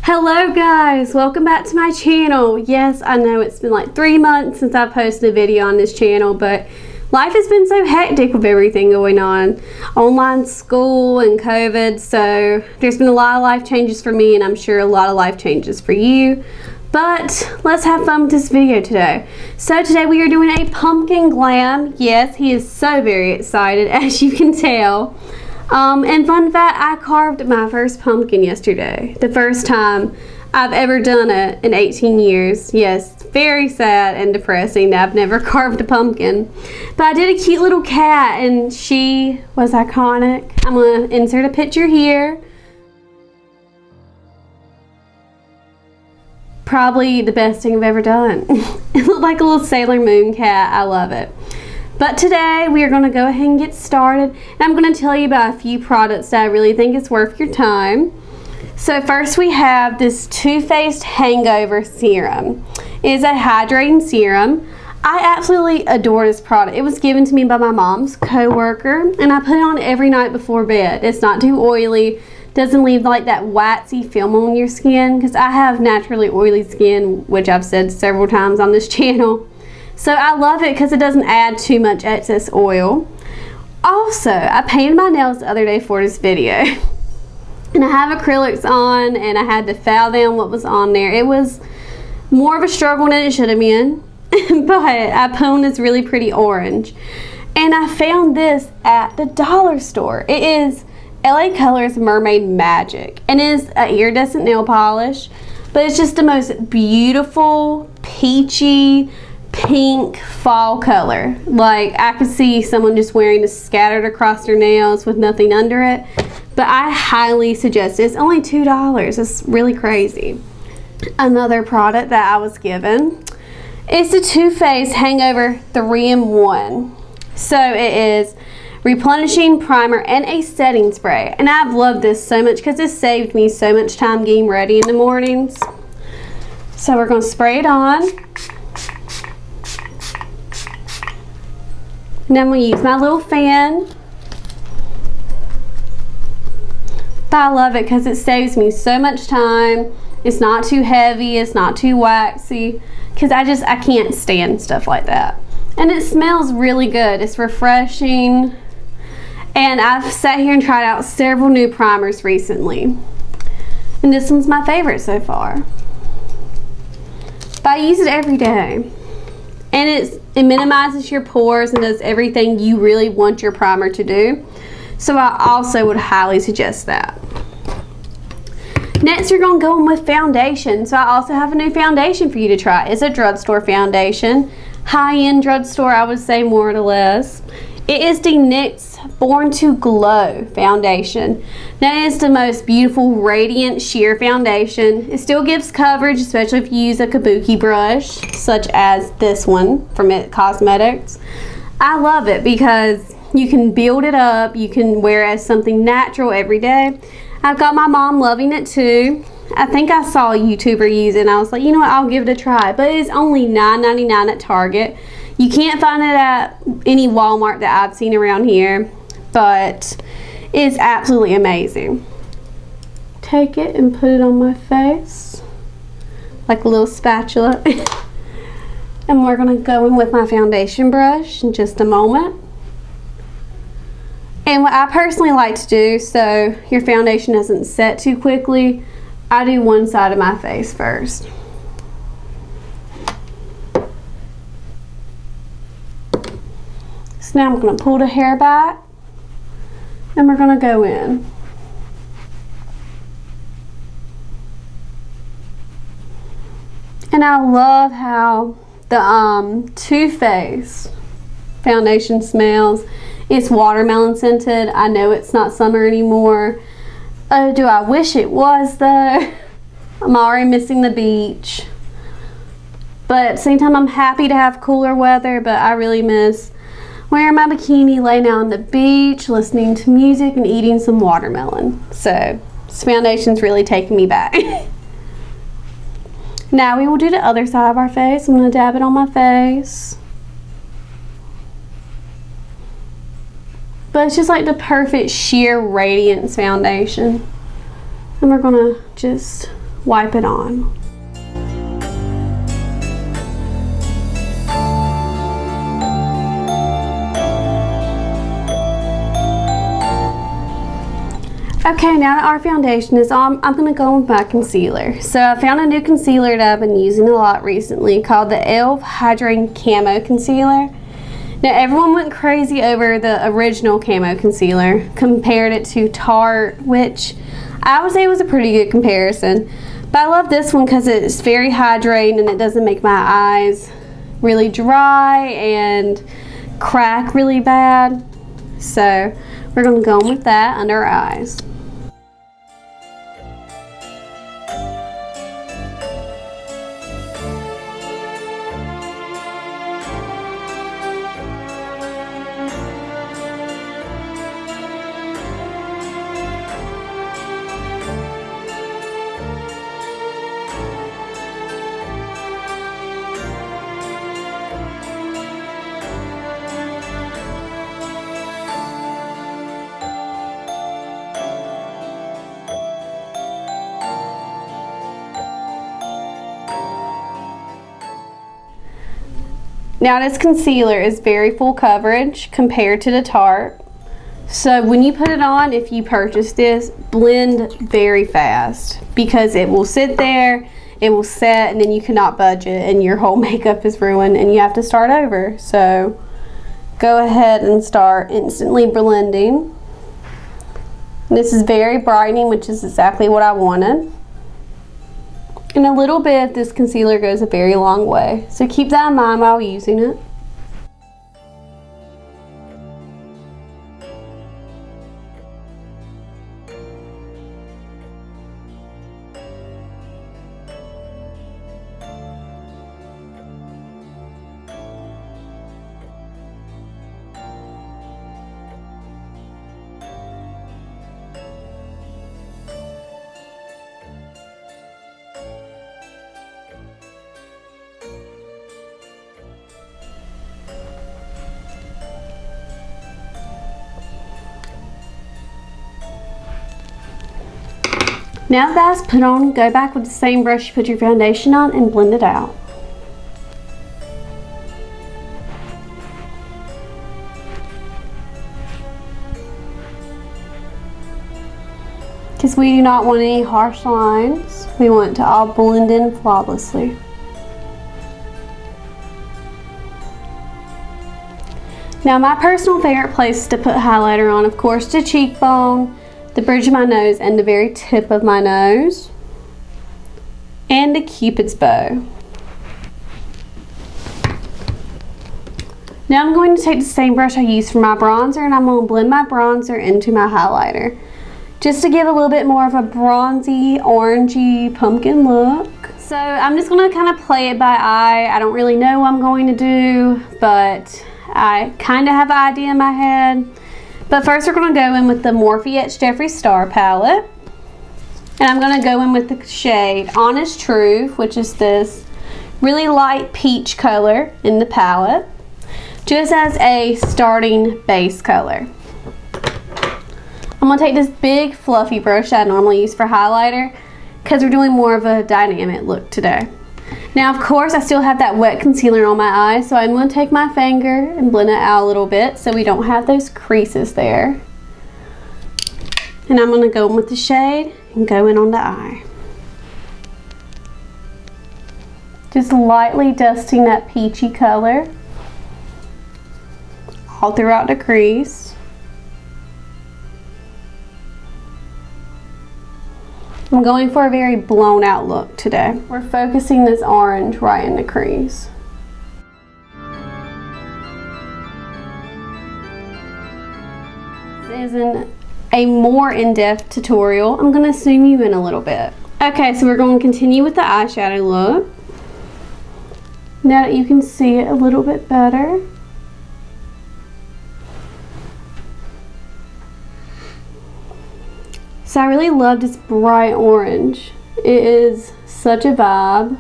Hello guys, welcome back to my channel. Yes, I know it's been like 3 months since I posted a video on this channel, but life has been so hectic with everything going on. Online school and COVID, so there's been a lot of life changes for me, and I'm sure a lot of life changes for you. But let's have fun with this video today. So today we are doing a pumpkin glam. Yes, he is so very excited, as you can tell. And fun fact, I carved my first pumpkin yesterday. The first time I've ever done it in 18 years. Yes, very sad and depressing that I've never carved a pumpkin. But I did a cute little cat and she was iconic. I'm going to insert a picture here. Probably the best thing I've ever done. It looked like a little Sailor Moon cat. I love it. But today we are going to go ahead and get started, and I'm going to tell you about a few products that I really think is worth your time. So first we have this Too Faced Hangover Serum. It is a hydrating serum. I absolutely adore this product. It was given to me by my mom's co-worker, and I put it on every night before bed. It's not too oily, doesn't leave like that waxy film on your skin, because I have naturally oily skin, which I've said several times on this channel. So I love it because it doesn't add too much excess oil. Also, I painted my nails the other day for this video. And I have acrylics on, and I had to file down what was on there. It was more of a struggle than it should have been. But I put on this really pretty orange. And I found this at the dollar store. It is LA Colors Mermaid Magic. And it is an iridescent nail polish. But it's just the most beautiful, peachy, pink fall color. Like, I could see someone just wearing this scattered across their nails with nothing under it. But I highly suggest it. It's only $2. It's really crazy. Another product that I was given is the Too Faced Hangover 3-in-1. So it is replenishing primer and a setting spray. And I've loved this so much because it saved me so much time getting ready in the mornings. So we're going to spray it on. Now I'm going to use my little fan. But I love it because it saves me so much time. It's not too heavy, it's not too waxy, because I can't stand stuff like that. And it smells really good. It's refreshing. And I've sat here and tried out several new primers recently. And this one's my favorite so far. But I use it every day. And it minimizes your pores and does everything you really want your primer to do. So I also would highly suggest that. Next, you're going to go in with foundation. So I also have a new foundation for you to try. It's a drugstore foundation. High-end drugstore, I would say, more or less. It is the NYX Born to Glow foundation. That is the most beautiful, radiant, sheer foundation. It still gives coverage, especially if you use a kabuki brush, such as this one from It Cosmetics. I love it because you can build it up. You can wear it as something natural every day. I've got my mom loving it too. I think I saw a YouTuber use it, and I was like, you know what, I'll give it a try. But it's only $9.99 at Target. You can't find it at any Walmart that I've seen around here, but it's absolutely amazing. Take it and put it on my face like a little spatula. And we're going to go in with my foundation brush in just a moment. And what I personally like to do, so your foundation doesn't set too quickly, I do one side of my face first. So now I'm going to pull the hair back, and we're going to go in. And I love how the Too Faced foundation smells. It's watermelon scented. I know it's not summer anymore. Oh, do I wish it was though. I'm already missing the beach. But at the same time, I'm happy to have cooler weather, but I really miss wearing my bikini, laying out on the beach, listening to music, and eating some watermelon. So this foundation's really taking me back. Now we will do the other side of our face. I'm going to dab it on my face. But but it's just like the perfect sheer radiance foundation. And we're gonna just wipe it on. Okay, now that our foundation is on, I'm going to go with my concealer. So I found a new concealer that I've been using a lot recently called the e.l.f. Hydrating Camo Concealer. Now everyone went crazy over the original camo concealer, compared it to Tarte, which I would say was a pretty good comparison. But I love this one because it's very hydrating and it doesn't make my eyes really dry and crack really bad. So we're going to go in with that under our eyes. Now this concealer is very full coverage compared to the Tarte. So when you put it on, if you purchase this, blend very fast because it will sit there, it will set, and then you cannot budge it and your whole makeup is ruined and you have to start over. So go ahead and start instantly blending. This is very brightening, which is exactly what I wanted. And a little bit of this concealer goes a very long way. So keep that in mind while using it. Now that that's put on, go back with the same brush you put your foundation on and blend it out. Because we do not want any harsh lines. We want it to all blend in flawlessly. Now my personal favorite place to put highlighter on, of course, the cheekbone, the bridge of my nose, and the very tip of my nose, and the Cupid's bow. Now I'm going to take the same brush I used for my bronzer and I'm going to blend my bronzer into my highlighter, just to give a little bit more of a bronzy, orangey, pumpkin look. So I'm just going to kind of play it by eye. I don't really know what I'm going to do, but I kind of have an idea in my head. But first we're going to go in with the Morphe x Jeffree Star palette. And I'm going to go in with the shade Honest Truth, which is this really light peach color in the palette, just as a starting base color. I'm going to take this big fluffy brush that I normally use for highlighter because we're doing more of a dynamic look today. Now of course I still have that wet concealer on my eye, so I'm going to take my finger and blend it out a little bit so we don't have those creases there. And I'm going to go in with the shade and go in on the eye. Just lightly dusting that peachy color all throughout the crease. I'm going for a very blown out look today. We're focusing this orange right in the crease. This isn't a more in-depth tutorial. I'm going to zoom you in a little bit. Okay, so we're going to continue with the eyeshadow look. Now that you can see it a little bit better. So I really love this bright orange. It is such a vibe.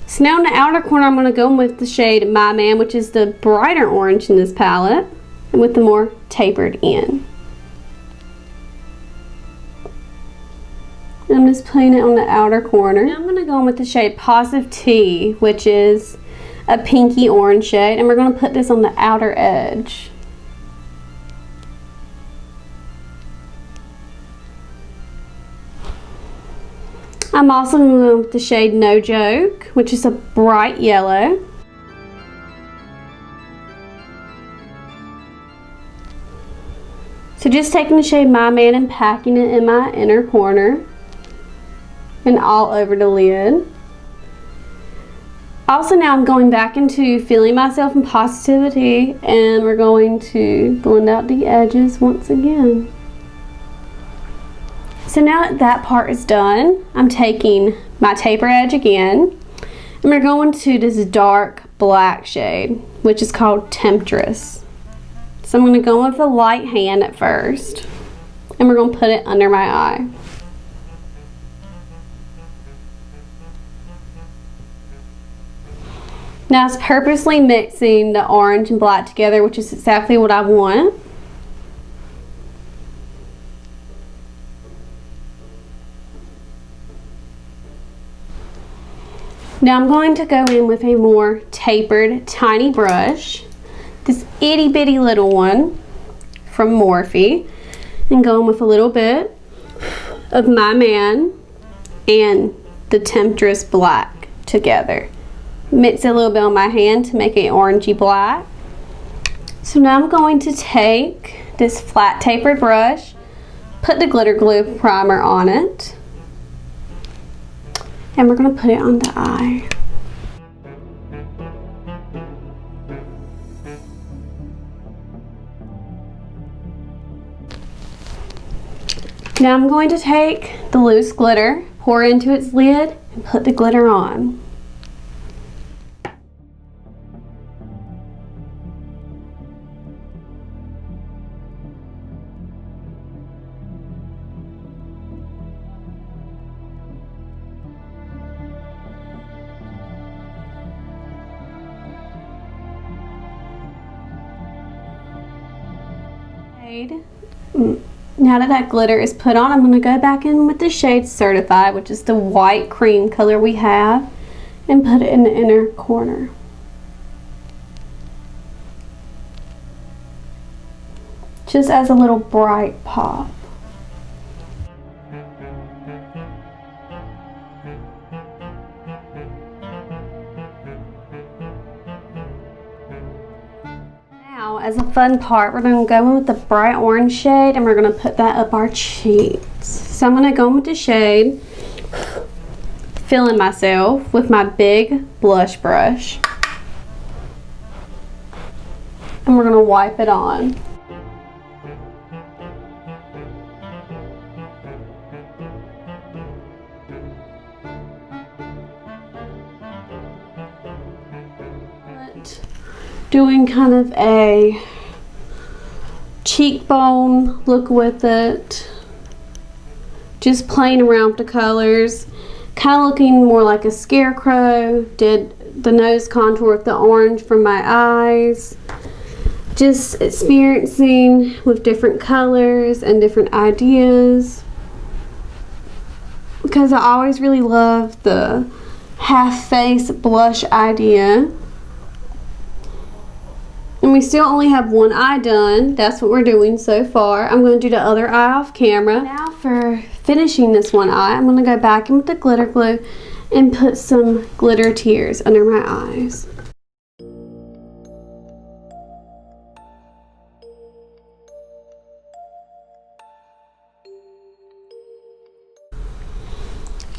So now in the outer corner I'm going to go in with the shade My Man, which is the brighter orange in this palette. with the more tapered end. I'm just putting it on the outer corner. Now I'm going to go in with the shade Positive T, which is a pinky orange shade, and we're going to put this on the outer edge. I'm also going to go with the shade No Joke, which is a bright yellow. So just taking the shade My Man and packing it in my inner corner and all over the lid. Also now I'm going back into Feeling Myself and Positivity, and we're going to blend out the edges once again. So now that that part is done, I'm taking my taper edge again, and we're going to this dark black shade, which is called Temptress. So I'm going to go with a light hand at first, and we're going to put it under my eye. Now it's purposely mixing the orange and black together, which is exactly what I want. Now I'm going to go in with a more tapered, tiny brush, this itty bitty little one from Morphe, and go in with a little bit of My Man and the Temptress black together. Mix it a little bit on my hand to make it orangey black. So now I'm going to take this flat tapered brush, put the glitter glue primer on it, and we're going to put it on the eye. Now I'm going to take the loose glitter, pour it into its lid, and put the glitter on. Now that that glitter is put on, I'm going to go back in with the shade Certified, which is the white cream color we have, and put it in the inner corner. Just as a little bright pop. Now, as a fun part, we're going to go in with the bright orange shade, and we're going to put that up our cheeks. So I'm going to go in with the shade Feeling Myself with my big blush brush, and we're going to wipe it on. Doing kind of a cheekbone look with it, just playing around with the colors, kind of looking more like a scarecrow. Did the nose contour with the orange from my eyes, just experiencing with different colors and different ideas, because I always really love the half face blush idea. And we still only have one eye done. That's what we're doing so far. I'm going to do the other eye off camera. Now for finishing this one eye, I'm going to go back in with the glitter glue and put some glitter tears under my eyes.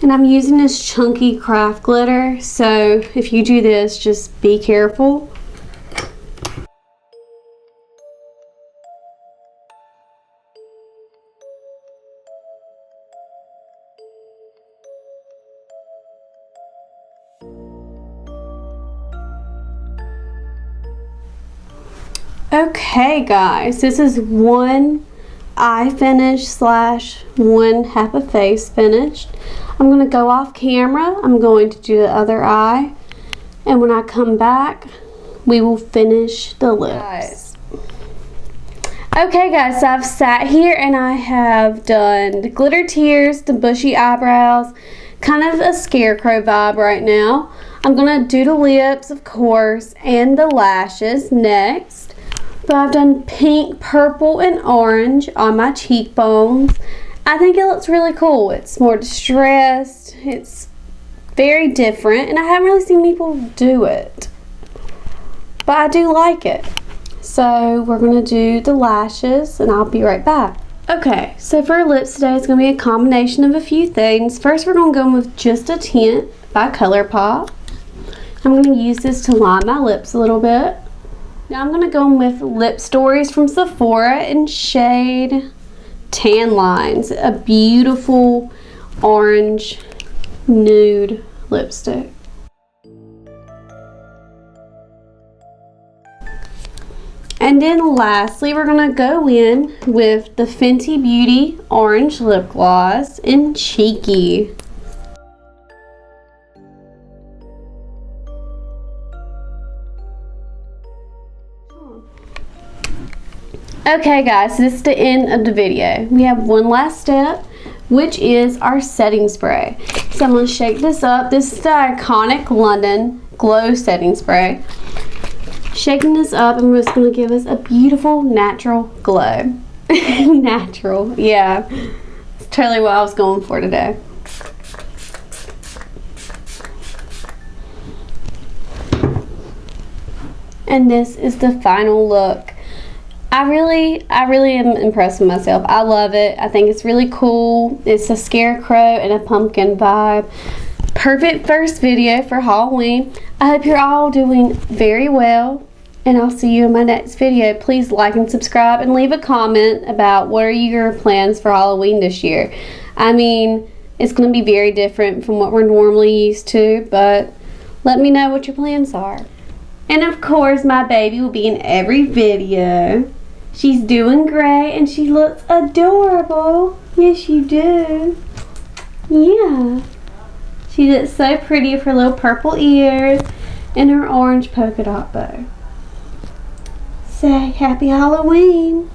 And I'm using this chunky craft glitter, so if you do this, just be careful. Okay guys, this is one eye finish slash one half a face finished. I'm going to go off camera. I'm going to do the other eye, and when I come back we will finish the lips. Okay guys, so I've sat here and I have done the glitter tears, the bushy eyebrows, kind of a scarecrow vibe right now. I'm going to do the lips, of course, and the lashes next. But I've done pink, purple, and orange on my cheekbones. I think it looks really cool. It's more distressed. It's very different, and I haven't really seen people do it. But I do like it. So we're going to do the lashes, and I'll be right back. Okay, so for our lips today, it's going to be a combination of a few things. First, we're going to go in with Just a Tint by ColourPop. I'm going to use this to line my lips a little bit. Now I'm going to go in with Lip Stories from Sephora in shade Tan Lines. A beautiful orange nude lipstick. And then lastly, we're going to go in with the Fenty Beauty Orange Lip Gloss in Cheeky. Okay guys, so this is the end of the video. We have one last step, which is our setting spray. So I'm going to shake this up. This is the iconic London Glow setting spray. Shaking this up, and it's going to give us a beautiful natural glow. Natural, yeah. It's totally what I was going for today. And this is the final look. I really am impressed with myself. I love it. I think it's really cool. It's a scarecrow and a pumpkin vibe. Perfect first video for Halloween. I hope you're all doing very well, and I'll see you in my next video. Please like and subscribe and leave a comment about what are your plans for Halloween this year. I mean, it's going to be very different from what we're normally used to, but let me know what your plans are. And of course, my baby will be in every video. She's doing great and she looks adorable. Yes, you do. Yeah. She looks so pretty with her little purple ears and her orange polka dot bow. Say happy Halloween.